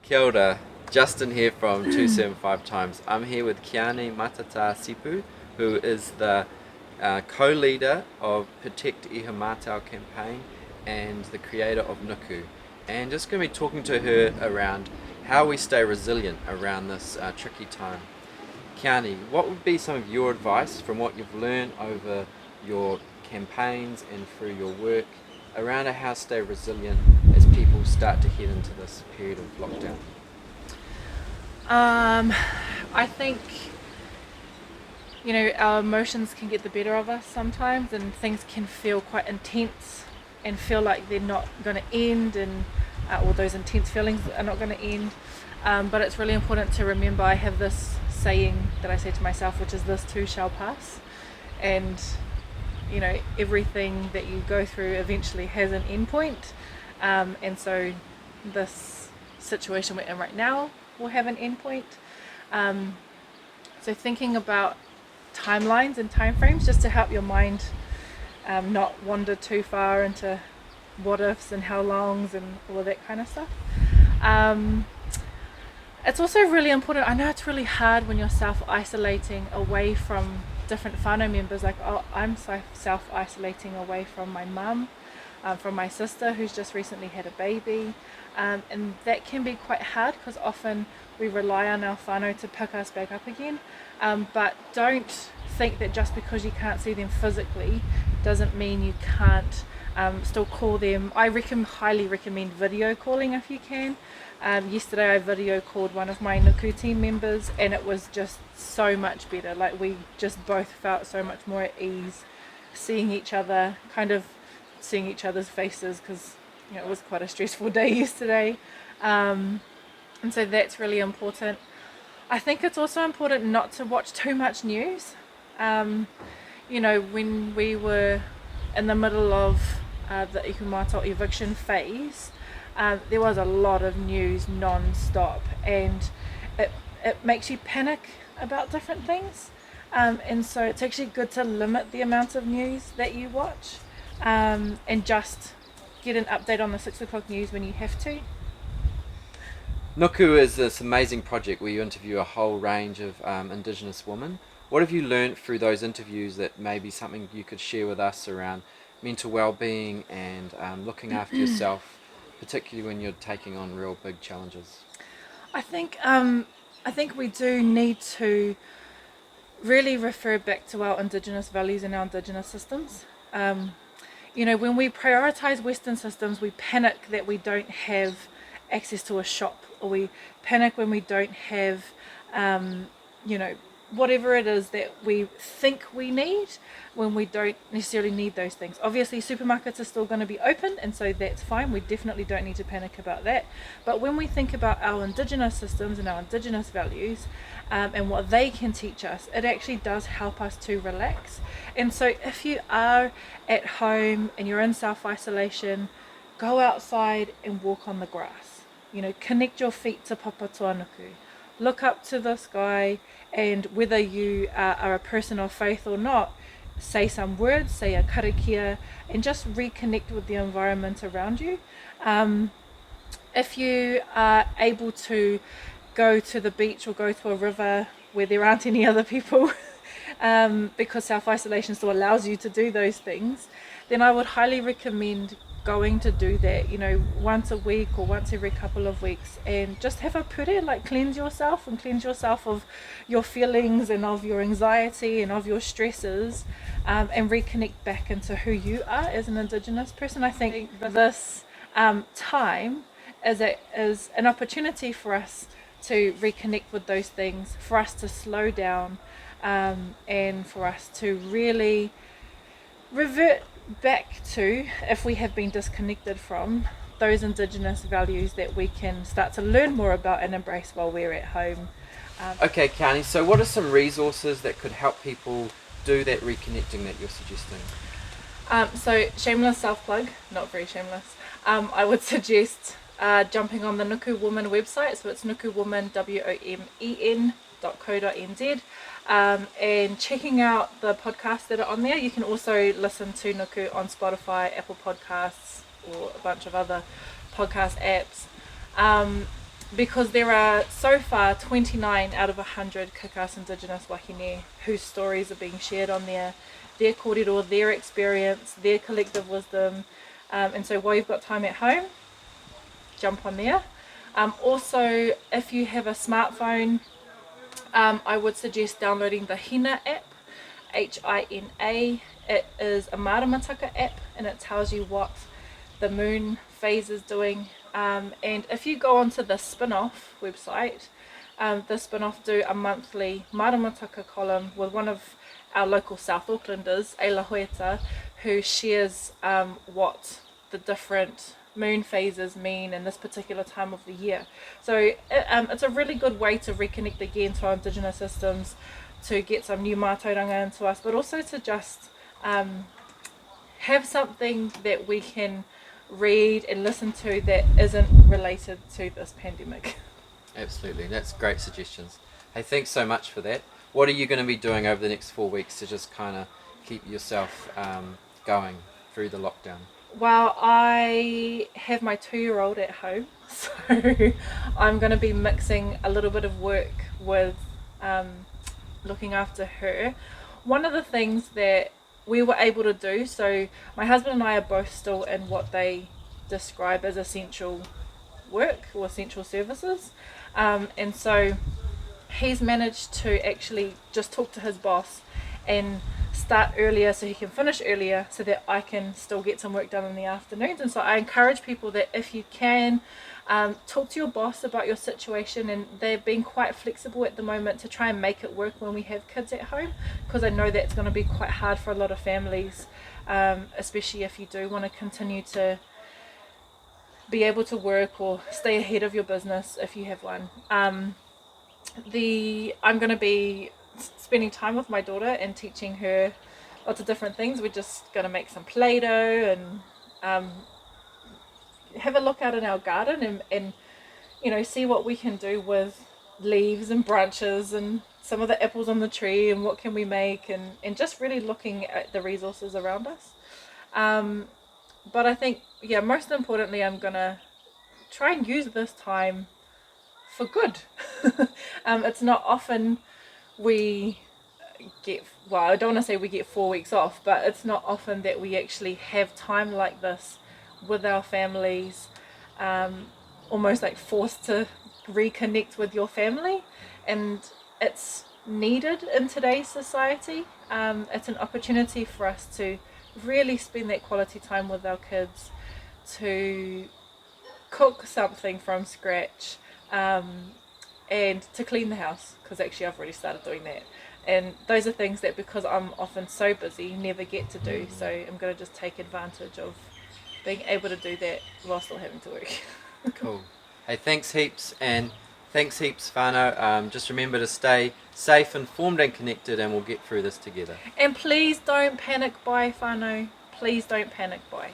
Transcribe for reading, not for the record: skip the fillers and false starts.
Kia ora, Justin here from 275 Times. I'm here with Qiane Matata-Sipu, who is the co-leader of Protect Ihumatao campaign and the creator of NUKU. And just going to be talking to her around how we stay resilient around this tricky time. Qiane, what would be some of your advice from what you've learned over your campaigns and through your work around how to stay resilient as people start to head into this period of lockdown? I think, our emotions can get the better of us sometimes, and things can feel quite intense and feel like they're not going to end, and or those intense feelings are not going to end. But it's really important to remember I have this saying that I say to myself, which is, this too shall pass. And everything that you go through eventually has an end point. And so this situation we're in right now will have an end point. So thinking about timelines and timeframes, just to help your mind not wander too far into what ifs and how longs and all of that kind of stuff. It's also really important. I know it's really hard when you're self-isolating away from different whānau members. Like, I'm self-isolating away from my mum, from my sister who's just recently had a baby, and that can be quite hard because often we rely on our whānau to pick us back up again, but don't think that just because you can't see them physically doesn't mean you can't still call them. I highly recommend video calling if you can. Yesterday I video called one of my NUKU team members, and it was just so much better. Like, we just both felt so much more at ease seeing each other, kind of seeing each other's faces, because it was quite a stressful day yesterday. And so that's really important. I think it's also important not to watch too much news. When we were in the middle of the Ihumaatao eviction phase, there was a lot of news non-stop, and it makes you panic about different things. And so it's actually good to limit the amount of news that you watch, and just get an update on the 6 o'clock news when you have to. NUKU is this amazing project where you interview a whole range of indigenous women. What have you learned through those interviews that may be something you could share with us around mental well-being and looking after yourself, particularly when you're taking on real big challenges? I think we do need to really refer back to our indigenous values and our indigenous systems. When we prioritize Western systems, we panic that we don't have access to a shop, or we panic when we don't have, whatever it is that we think we need, when we don't necessarily need those things. Obviously, supermarkets are still going to be open, and so that's fine. We definitely don't need to panic about that. But when we think about our indigenous systems and our indigenous values, and what they can teach us, it actually does help us to relax. And so if you are at home and you're in self-isolation, go outside and walk on the grass. Connect your feet to Papatoa Nuku. Look up to the sky, and whether you are a person of faith or not, say some words, say a karakia, and just reconnect with the environment around you. If you are able to go to the beach or go to a river where there aren't any other people, because self-isolation still allows you to do those things, then I would highly recommend going to do that, once a week or once every couple of weeks, and just have a pure, like cleanse yourself of your feelings and of your anxiety and of your stresses, and reconnect back into who you are as an indigenous person. I think this time is an opportunity for us to reconnect with those things, for us to slow down, and for us to really revert back to, if we have been disconnected from, those indigenous values that we can start to learn more about and embrace while we're at home. Okay, Qiane, so what are some resources that could help people do that reconnecting that you're suggesting? So shameless self-plug, not very shameless, I would suggest jumping on the NUKU Woman website. So it's nukuwoman, women.co.nz, and checking out the podcasts that are on there. You can also listen to NUKU on Spotify, Apple Podcasts, or a bunch of other podcast apps. because there are so far 29 out of 100 Kikas Indigenous wahine whose stories are being shared on there, their kōrero, their experience, their collective wisdom. And so while you've got time at home, jump on there. Also, if you have a smartphone, I would suggest downloading the Hina app, Hina. It is a maramataka app, and it tells you what the moon phase is doing. And if you go onto the Spinoff website, the Spinoff do a monthly maramataka column with one of our local South Aucklanders, Eila Hoeta, who shares what the different moon phases mean in this particular time of the year. So it's a really good way to reconnect again to our Indigenous systems, to get some new mātauranga into us, but also to just have something that we can read and listen to that isn't related to this pandemic. Absolutely, that's great suggestions. Hey, thanks so much for that. What are you going to be doing over the next 4 weeks to just kind of keep yourself going through the lockdown? Well, I have my 2-year-old at home, so I'm going to be mixing a little bit of work with looking after her. One of the things that we were able to do, so my husband and I are both still in what they describe as essential work or essential services, and so he's managed to actually just talk to his boss and start earlier so he can finish earlier so that I can still get some work done in the afternoons. And so I encourage people that if you can, talk to your boss about your situation, and they're being quite flexible at the moment to try and make it work when we have kids at home, because I know that's going to be quite hard for a lot of families, especially if you do want to continue to be able to work or stay ahead of your business if you have one. I'm going to be spending time with my daughter and teaching her lots of different things. We're just going to make some Play-Doh and have a look out in our garden and you know, see what we can do with leaves and branches and some of the apples on the tree, and what can we make, and just really looking at the resources around us. But I think, yeah, most importantly, I'm going to try and use this time for good. It's not often we get, well, I don't want to say we get 4 weeks off, but it's not often that we actually have time like this with our families, almost like forced to reconnect with your family, and it's needed in today's society. It's an opportunity for us to really spend that quality time with our kids, to cook something from scratch, and to clean the house, because actually I've already started doing that. And those are things that, because I'm often so busy, never get to do. So I'm going to just take advantage of being able to do that while still having to work. Cool. Hey, thanks heaps, and thanks heaps, whānau. Just remember to stay safe, informed and connected, and we'll get through this together. And please don't panic buy, whānau. Please don't panic buy.